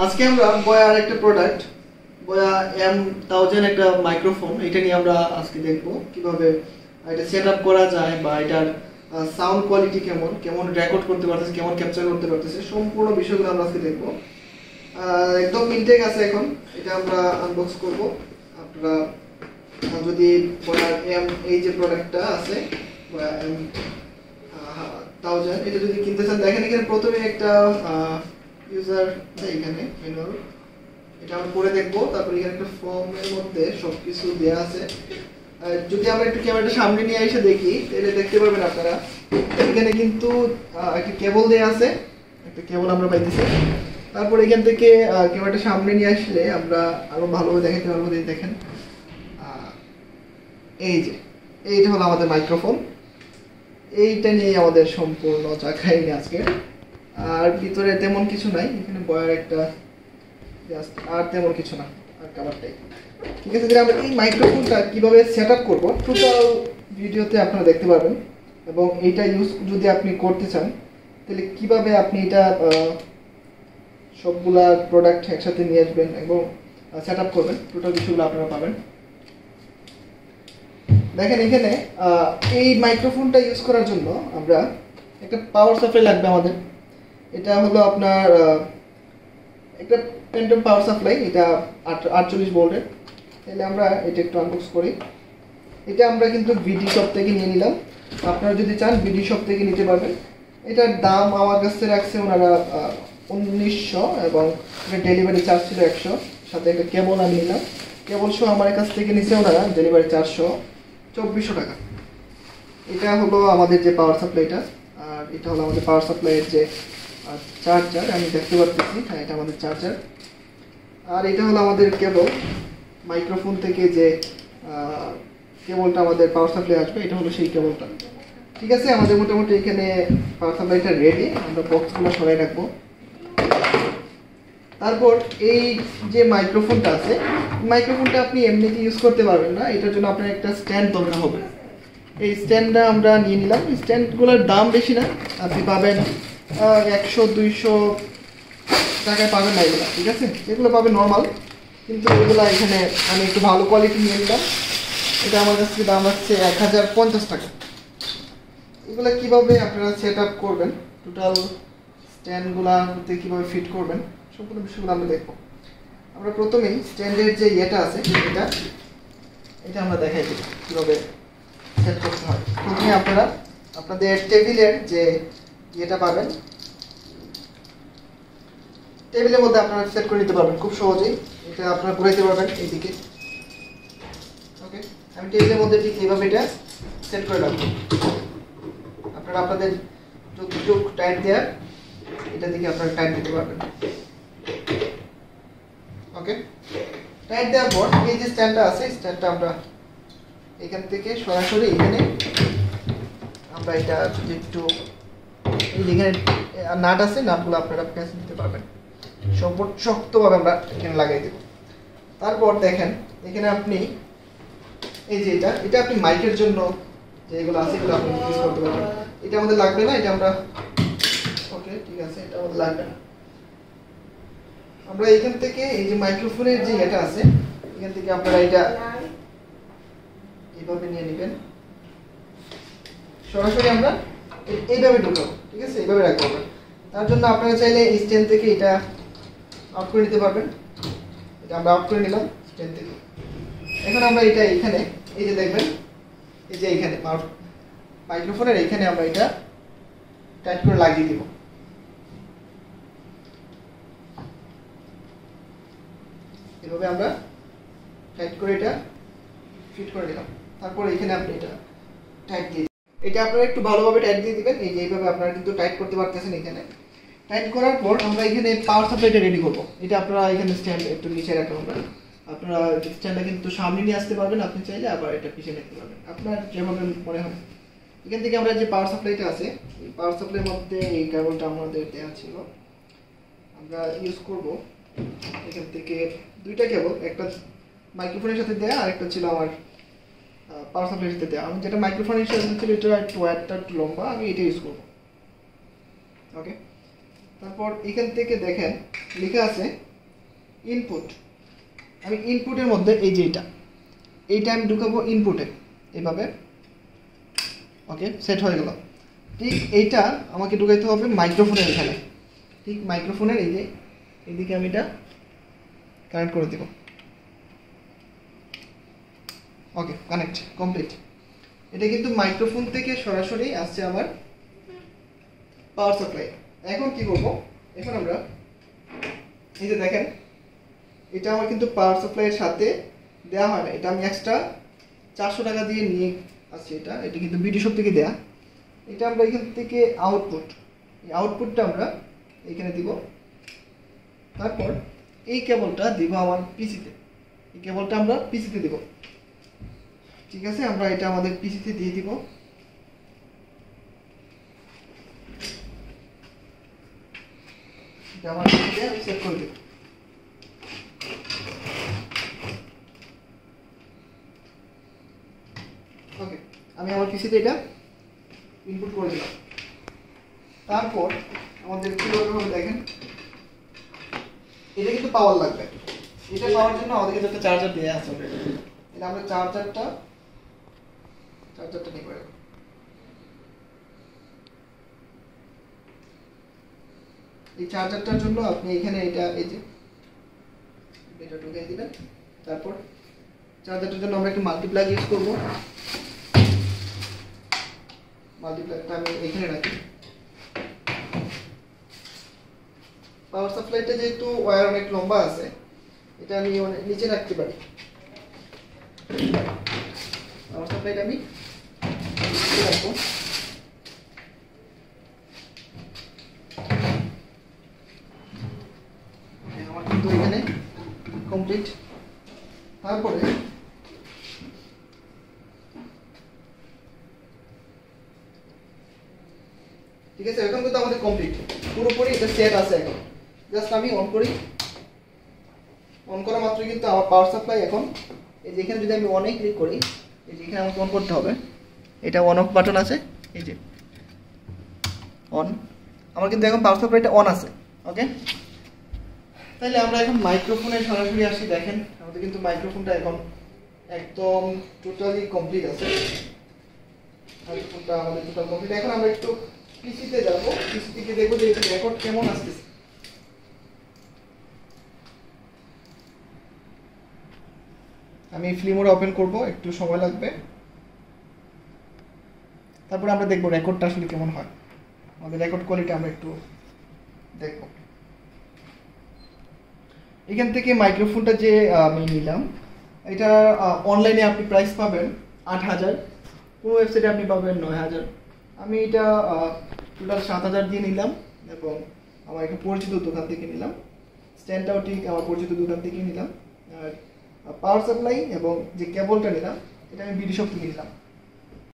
আজকে আমরা বয়ার একটা প্রোডাক্ট বয়া M1000 একটা মাইক্রোফোন, এটা নিয়ে আমরা আজকে দেখব কিভাবে এটা সেটআপ করা যায় বা এটার সাউন্ড কোয়ালিটি কেমন, কেমন রেকর্ড করতে পারতেছে, কেমন ক্যাপচার করতে পারতেছে, সম্পূর্ণ বিষয়গুলো আমরা আজকে দেখব। একদম ইনটেক আছে এখন, এটা আমরা আনবক্স করব। আপনারা যদি বয়ার এই যে প্রোডাক্টটা আছে বয়া M1000 এটা যদি কিনতে চান, দেখেন এখানে প্রথমে একটা ইউজার এখানে ম্যানুয়াল, এটা আমরা পড়ে দেখবো। তারপর এখানে একটা ফর্মের মধ্যে সবকিছু দেওয়া আছে। যদি আমরা একটু ক্যামেরাটা সামনে নিয়ে এসে দেখি তাহলে দেখতে পারবেন আপনারা এখানে কিন্তু একটা কেবল দেওয়া আছে, একটা কেবল আমরা পাইতেছি। তারপর এখান থেকে ক্যামেরাটা সামনে নিয়ে আসলে আমরা আরো ভালোভাবে দেখাতে পারবো। দেখেন এই যে এইটা হলো আমাদের মাইক্রোফোন, এইটা নিয়ে আমাদের সম্পূর্ণ চাকাইনি আজকে। আর ভিতরে তেমন কিছু নাই, এখানে বয়ার একটা জাস্ট, আর তেমন কিছু না, আর কাভারটাই ঠিক আছে। আমরা এই মাইক্রোফোনটা কিভাবে সেট আপ করবো টোটাল ভিডিওতে আপনারা দেখতে পারবেন, এবং এইটা ইউজ যদি আপনি করতে চান তাহলে কিভাবে আপনি এটা সবগুলা প্রোডাক্ট একসাথে নিয়ে আসবেন এবং সেট আপ করবেন, টোটাল বিষয়গুলো আপনারা পাবেন। দেখেন এখানে এই মাইক্রোফোনটা ইউজ করার জন্য আমরা একটা পাওয়ার সাপ্লাই লাগবে আমাদের। এটা হলো আপনার একটা প্যান্টম পাওয়ার সাপ্লাই, এটা 48 ভোল্টের। তাহলে আমরা এটা একটু আনবক্স করি। এটা আমরা কিন্তু বিডি শপ থেকে নিয়ে নিলাম, আপনারা যদি চান বিডি শপ থেকে নিতে পারবেন। এটার দাম আমার কাছে রাখছে ওনারা 1900, এবং এটা ডেলিভারি চার্জ ছিল 100, সাথে একটা কেবল আমি নিলাম। কেবল সহ আমার কাছ থেকে নিচ্ছে ওনারা ডেলিভারি চার্জ সহ 2400 টাকা। এটা হলো আমাদের যে পাওয়ার সাপ্লাইটা, আর এটা হলো আমাদের পাওয়ার সাপ্লাইয়ের যে চার্জার, আমি দেখতে পাচ্ছি। হ্যাঁ, এটা আমাদের চার্জার। আর এটা হলো আমাদের কেবল, মাইক্রোফোন থেকে যে কেবলটা আমাদের পাওয়ার সাপ্লাই আসবে, এটা হলো সেই কেবলটা। ঠিক আছে, আমাদের মোটামুটি এখানে পাওয়ার সাপ্লাইটা রেডি। আমরা বক্সগুলো সরাই রাখবো। তারপর এই যে মাইক্রোফোনটা আছে, মাইক্রোফোনটা আপনি এমনিতে ইউজ করতে পারবেন না, এটার জন্য আপনার একটা স্ট্যান্ড দরকার হবে। এই স্ট্যান্ডটা আমরা নিয়ে নিলাম। স্ট্যান্ডগুলোর দাম বেশি না, আপনি পাবেন 100-200 টাকায় পাবেন না এগুলো, ঠিক আছে। এগুলো পাবেন নর্মাল, কিন্তু এগুলো এখানে আমি একটু ভালো কোয়ালিটি নিয়ে নিলাম। এটা আমার কাছ থেকে দাম হচ্ছে 1050 টাকা। এগুলো কীভাবে আপনারা সেট আপ করবেন, টোটাল স্ট্যান্ডগুলোতে কীভাবে ফিট করবেন, সম্পূর্ণ বিষয়গুলো আমরা দেখবো। আমরা প্রথমেই স্ট্যান্ডের যে ইয়েটা আছে এটা আমরা দেখাই দিই কীভাবে সেট করতে হয়। প্রথমে আপনারা আপনাদের টেবিলের যে ইয়েটা পাবেন, টেবিলের মধ্যে আপনারা সেট করে নিতে পারবেন খুব সহজেই। এটা আপনারা ঘুরাইতে পারবেন এইদিকে। ওকে, আমি টেবিলের মধ্যে ঠিক এইভাবে এটা সেট করে রাখবো। আপনারা আপনাদের যতটুকু টাইট দেওয়ার এটা দিকে আপনারা টাইট দিতে পারবেন। ওকে, টাইট দেওয়ার পর এই যে স্ট্যান্ডটা আছে, স্ট্যান্ডটা আমরা এখান থেকে সরাসরি এখানে আমরা এটা যদি একটু যেখানে নাট আছে, নাটগুলো আপনারা প্রেস দিতে পারবেন। শক্তভাবে আমরা এখানে লাগাই দেব। তারপর দেখেন এখানে আপনি এই যে এটা আপনি মাইকের জন্য যেগুলো আছে এগুলো আপনি ইউজ করতে পারবেন। এটা আমাদের লাগবে না, এটা আমরা ওকে ঠিক আছে, এটা আমাদের লাগবে না। আমরা এখান থেকে এই যে মাইক্রোফোনের যে এটা আছে, এখান থেকে আপনারা এটা এইভাবে নিয়ে নেবেন, সরাসরি আমরা এইভাবে ঢুকাবো। ঠিক আছে, এইভাবে রাখবো আমরা। তার জন্য আপনারা চাইলে এই স্ট্যান্ড থেকে এটা আউট করে নিতে পারবেন। এটা আমরা আউট করে নিলাম স্ট্যান্ড থেকে। এখন আমরা এটা এখানে এই যে দেখবেন, এই যে এখানে মাইক্রোফোনের এখানে আমরা এটা টাইট করে লাগিয়ে দিব। এভাবে আমরা টাইট করে এটা ফিট করে দিলাম। তারপর এখানে আপনি এটা টাইট দিয়ে, এটা আপনারা একটু ভালোভাবে টাইট দিয়ে দিবেন। এই যে এইভাবে আপনারা কিন্তু টাইট করতে পারতেছেন। এখানে টাইট করার পর আমরা এখানে পাওয়ার সাপ্লাইটা রেডি করবো। এটা আপনারা এখানে স্ট্যান্ড একটু নিচে রাখবেন। আপনারা স্ট্যান্ডটা কিন্তু সামনে নিয়ে আসতে পারবেন আপনি চাইলে, আবার এটা পিছনে রাখতে পারবেন, আপনার যেভাবে মনে হয়। এখান থেকে আমরা যে পাওয়ার সাপ্লাইটা আছে, এই পাওয়ার সাপ্লাইয়ের মধ্যে এই কেবলটা আমাদের দেওয়া ছিল, আমরা ইউজ করব। এখান থেকে দুইটা কেবল, একটা মাইক্রোফোনের সাথে দেয়া আর একটা ছিল আমার পাওয়ার সাপ্লাইয়ের সাথে দেওয়া। আমি যেটা মাইক্রোফোনের সাথে ছিল এটা একটু ওয়্যারটা একটু লম্বা, আমি এটা ইউজ করব। ওকে, তারপর এখান থেকে দেখেন লেখা আছে ইনপুট, আমি ইনপুটের মধ্যে এই যে এইটা আমি ঢুকাবো ইনপুটে, এইভাবে। ওকে, সেট হয়ে গেল। ঠিক এইটা আমাকে ঢুকাইতে হবে মাইক্রোফোনের এখানে, ঠিক মাইক্রোফোনের এই যে এইদিকে আমি এটা কানেক্ট করে দেব। ওকে, কানেক্ট কমপ্লিট। এটা কিন্তু মাইক্রোফোন থেকে সরাসরি আসছে আমার পাওয়ার সাপ্লাই। এখন কি করব, এখন আমরা এই যে দেখেন এটা আমার কিন্তু পাওয়ার সাপ্লাইয়ের সাথে দেওয়া হয় না, এটা আমি এক্সট্রা 400 টাকা দিয়ে নিয়ে আসছি। এটা কিন্তু বিডি শপ থেকে দেয়া। এটা আমরা এখান থেকে আউটপুট, এই আউটপুটটা আমরা এখানে দিব। তারপর এই কেবলটা দিব আমার পিসিতে, এই কেবলটা আমরা পিসিতে দিব। ঠিক আছে, আমরা এটা আমাদের পিসিতে দিয়ে দিব। এটা আমার পিসিতে আমি সেট করে দেব। ওকে, আমি আমার পিসিতে এটা ইনপুট করে দিলাম। তারপর আমাদের কি করতে হবে দেখেন, এটা কিন্তু পাওয়ার লাগবে। এটা পাওয়ার জন্য আমাদের কিন্তু একটা চার্জার দেয়া আছে অলরেডি। এটা আমরা চার্জারটা নিয়ে করব। এই চার্জারটার জন্য আপনি এখানে এটা এই যে এটা ঢুকিয়ে দিবেন। তারপর চার্জারটার জন্য আমরা একটা মাল্টিপ্লাগ ইউজ করব। মাল্টিপ্লাগটা আমি এখানে রাখি। পাওয়ার সাপ্লাইটা যেহেতু ওয়্যার অনেক লম্বা আছে, এটা আমি নিচে রাখতে পারি। পাওয়ার সাপ্লাইটা আমি নিচে রাখবো। আমার কিন্তু এখানে কমপ্লিট। তারপরে ঠিক আছে, এখন কিন্তু আমাদের কমপ্লিট, পুরোপুরি এটা সেট আছে। এখন জাস্ট আমি অন করি, অন করা মাত্রই কিন্তু আমার পাওয়ার সাপ্লাই এখন এই যে এখানে যদি আমি অনে ক্লিক করি, এই যে এখানে আমাকে অন করতে হবে। এটা অন অফ বাটন আছে, এই যে অন, আমার কিন্তু এখন পাওয়ার সাপ্লাইটা অন আছে। ওকে, তাহলে আমরা এখন মাইক্রোফোনে সরাসরি আসি। দেখেন আমাদের কিন্তু মাইক্রোফোনটা এখন একদম টোটালি কমপ্লিট আছে। মাইক্রোফোনটা আমাদের টোটাল কমপ্লিট। এখন আমরা একটু পিসিতে যাব, পিসি থেকে দেখব যে এটা রেকর্ড কেমন আসতেছে। আমি ফিল্মোরা ওপেন করব, একটু সময় লাগবে। তারপরে আমরা দেখব রেকর্ডটা আসলে কেমন হয়। আমাদের রেকর্ড কোয়ালিটি আমরা একটু দেখব। এখান থেকে মাইক্রোফোনটা যে আমি নিলাম, এটা অনলাইনে আপনি প্রাইস পাবেন 8000, কোনো ওয়েবসাইটে আপনি পাবেন 9000। আমি এটা টোটাল 7000 দিয়ে নিলাম এবং আমার একটা পরিচিত দোকান থেকে নিলাম। স্ট্যান্ডটাও ঠিক আমার পরিচিত দোকান থেকে নিলাম। আর পাওয়ার সাপ্লাই এবং যে কেবলটা নিলাম এটা আমি বিডি শপ থেকে নিলাম।